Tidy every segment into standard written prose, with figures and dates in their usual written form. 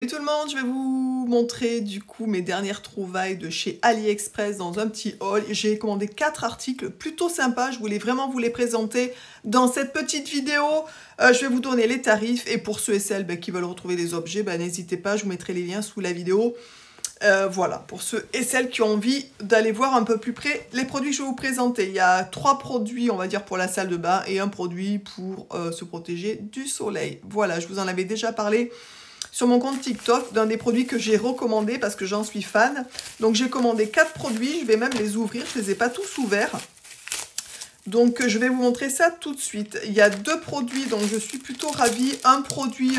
Salut tout le monde, je vais vous montrer du coup mes dernières trouvailles de chez AliExpress dans un petit haul. J'ai commandé 4 articles plutôt sympas, je voulais vraiment vous les présenter dans cette petite vidéo. Je vais vous donner les tarifs et pour ceux et celles qui veulent retrouver les objets, n'hésitez pas, je vous mettrai les liens sous la vidéo. Voilà, pour ceux et celles qui ont envie d'aller voir un peu plus près les produits que je vais vous présenter. Il y a 3 produits, on va dire, pour la salle de bain et un produit pour se protéger du soleil. Voilà, je vous en avais déjà parlé sur mon compte TikTok d'un des produits que j'ai recommandé parce que j'en suis fan. Donc j'ai commandé 4 produits, je vais même les ouvrir, je ne les ai pas tous ouverts. Donc je vais vous montrer ça tout de suite. Il y a 2 produits dont je suis plutôt ravie. Un produit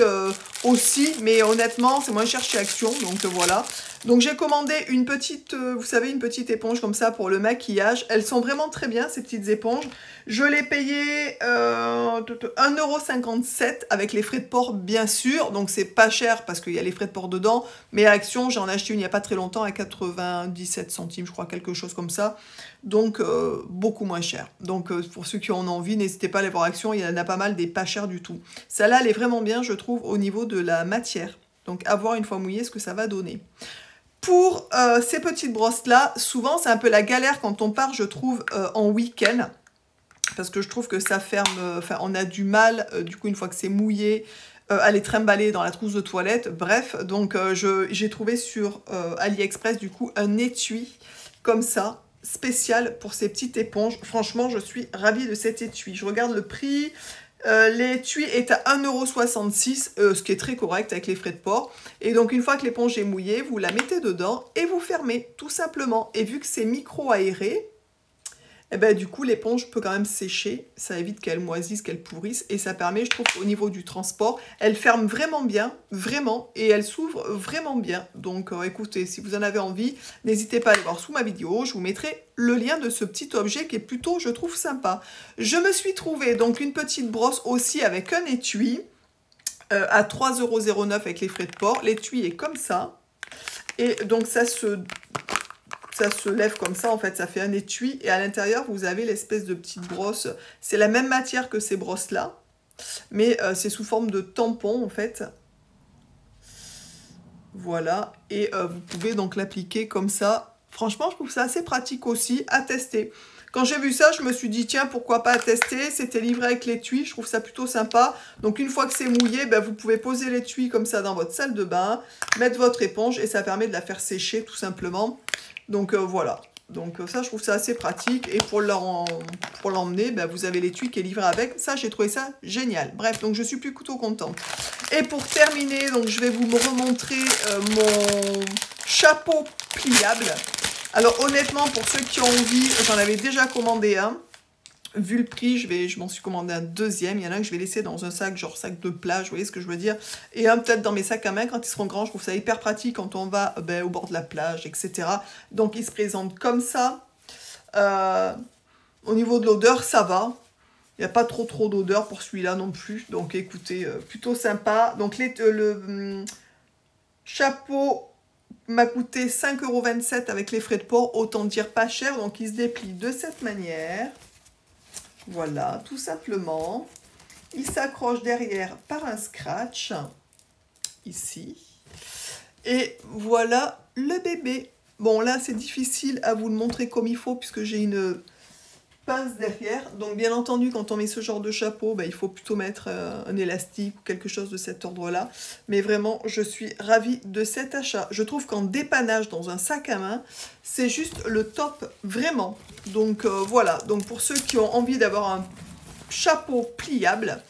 aussi, mais honnêtement c'est moins cher chez Action, donc voilà. Donc j'ai commandé une petite, vous savez, une petite éponge comme ça pour le maquillage. Elles sont vraiment très bien ces petites éponges. Je l'ai payé 1,57 € avec les frais de port bien sûr. Donc c'est pas cher parce qu'il y a les frais de port dedans. Mais à Action, j'en ai acheté une il n'y a pas très longtemps à 97 centimes, je crois, quelque chose comme ça. Donc beaucoup moins cher. Donc pour ceux qui en ont envie, n'hésitez pas à aller voir Action, il y en a pas mal des pas chers du tout. Celle-là, elle est vraiment bien, je trouve, au niveau de la matière. Donc à voir une fois mouillé ce que ça va donner. Pour ces petites brosses-là, souvent c'est un peu la galère quand on part, je trouve, en week-end. Parce que je trouve que ça ferme, enfin on a du mal, du coup une fois que c'est mouillé, à les trimballer dans la trousse de toilette. Bref, donc j'ai trouvé sur AliExpress du coup un étui comme ça, spécial pour ces petites éponges. Franchement, je suis ravie de cet étui. Je regarde le prix. L'étui est à 1,66 €, ce qui est très correct avec les frais de port. Et donc une fois que l'éponge est mouillée, vous la mettez dedans et vous fermez, tout simplement. Et vu que c'est micro-aéré, et ben du coup l'éponge peut quand même sécher, ça évite qu'elle moisisse, qu'elle pourrisse, et ça permet, je trouve, au niveau du transport, elle ferme vraiment bien, vraiment, et elle s'ouvre vraiment bien. Donc écoutez, si vous en avez envie, n'hésitez pas à aller voir sous ma vidéo, je vous mettrai le lien de ce petit objet qui est plutôt, je trouve, sympa. Je me suis trouvé donc une petite brosse aussi avec un étui, à 3,09 € avec les frais de port. L'étui est comme ça, et donc ça se lève comme ça, en fait, ça fait un étui. Et à l'intérieur, vous avez l'espèce de petite brosse. C'est la même matière que ces brosses-là, mais c'est sous forme de tampon, en fait. Voilà, et vous pouvez donc l'appliquer comme ça. Franchement, je trouve ça assez pratique aussi à tester. Quand j'ai vu ça, je me suis dit, tiens, pourquoi pas tester. C'était livré avec l'étui, je trouve ça plutôt sympa. Donc une fois que c'est mouillé, vous pouvez poser l'étui comme ça dans votre salle de bain, mettre votre éponge et ça permet de la faire sécher tout simplement. Donc voilà, donc ça je trouve ça assez pratique. Et pour l'emmener, vous avez l'étui qui est livré avec. Ça, j'ai trouvé ça génial. Bref, donc je suis plutôt contente. Et pour terminer, donc je vais vous remontrer mon chapeau pliable. Alors honnêtement, pour ceux qui ont envie, j'en avais déjà commandé un. Vu le prix, je m'en suis commandé un deuxième. Il y en a un que je vais laisser dans un sac, genre sac de plage, vous voyez ce que je veux dire. Et un peut-être dans mes sacs à main quand ils seront grands. Je trouve ça hyper pratique quand on va au bord de la plage, etc. Donc il se présente comme ça. Au niveau de l'odeur, ça va. Il n'y a pas trop d'odeur pour celui-là non plus. Donc écoutez, plutôt sympa. Donc le chapeau m'a coûté 5,27 € avec les frais de port. Autant dire pas cher. Donc il se déplie de cette manière. Voilà, tout simplement. Il s'accroche derrière par un scratch, ici. Et voilà le bébé. Bon, là, c'est difficile à vous le montrer comme il faut, puisque j'ai une pince derrière. Donc, bien entendu, quand on met ce genre de chapeau, il faut plutôt mettre un élastique ou quelque chose de cet ordre-là. Mais vraiment, je suis ravie de cet achat. Je trouve qu'en dépannage dans un sac à main, c'est juste le top, vraiment. Donc, voilà. Donc, pour ceux qui ont envie d'avoir un chapeau pliable,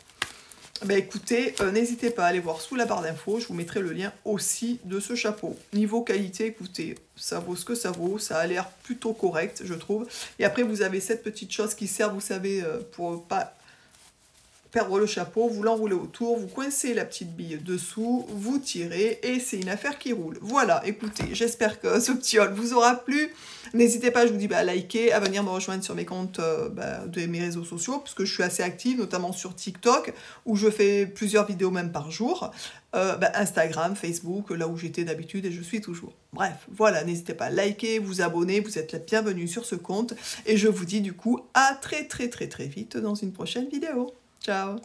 écoutez, n'hésitez pas à aller voir sous la barre d'infos, je vous mettrai le lien aussi de ce chapeau. Niveau qualité, écoutez, ça vaut ce que ça vaut, ça a l'air plutôt correct, je trouve. Et après, vous avez cette petite chose qui sert, vous savez, pour pas perdre le chapeau, vous l'enroulez autour, vous coincez la petite bille dessous, vous tirez et c'est une affaire qui roule. Voilà, écoutez, j'espère que ce petit haul vous aura plu. N'hésitez pas, je vous dis, à liker, à venir me rejoindre sur mes comptes de mes réseaux sociaux, parce que je suis assez active, notamment sur TikTok, où je fais plusieurs vidéos même par jour. Instagram, Facebook, là où j'étais d'habitude et je suis toujours. Bref, voilà, n'hésitez pas à liker, vous abonner, vous êtes la bienvenue sur ce compte. Et je vous dis du coup à très vite dans une prochaine vidéo. Ciao!